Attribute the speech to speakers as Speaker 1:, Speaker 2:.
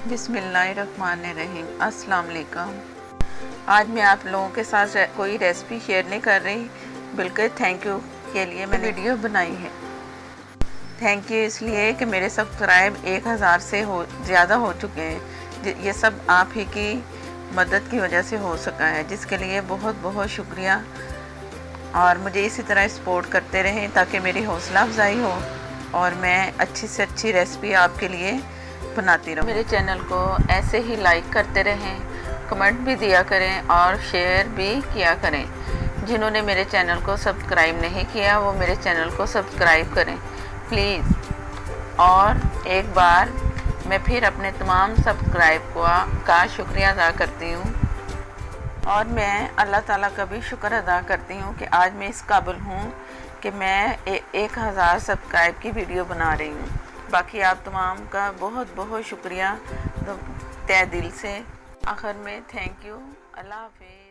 Speaker 1: बिस्मिल्लाहिर्रहमानिर्रहीम। अस्सलाम वालेकुम। आज मैं आप लोगों के साथ कोई रेसिपी शेयर नहीं कर रही, बल्कि थैंक यू के लिए मैंने वीडियो बनाई है। थैंक यू इसलिए कि मेरे सब्सक्राइब 1000 से ज़्यादा हो चुके हैं। ये सब आप ही की मदद की वजह से हो सका है, जिसके लिए बहुत बहुत शुक्रिया। और मुझे इसी तरह सपोर्ट करते रहें ताकि मेरी हौसला अफजाई हो और मैं अच्छी से अच्छी रेसिपी आपके लिए बनाती रहूँ। मेरे चैनल को ऐसे ही लाइक करते रहें, कमेंट भी दिया करें और शेयर भी किया करें। जिन्होंने मेरे चैनल को सब्सक्राइब नहीं किया वो मेरे चैनल को सब्सक्राइब करें प्लीज़। और एक बार मैं फिर अपने तमाम सब्सक्राइब का शुक्रिया अदा करती हूँ और मैं अल्लाह ताला का भी शुक्र अदा करती हूँ कि आज मैं इस काबिल हूँ कि मैं 1000 सब्सक्राइब की वीडियो बना रही हूँ। बाकी आप तमाम का बहुत बहुत शुक्रिया तहे दिल से। आखिर में थैंक यू। अल्लाह हाफिज़।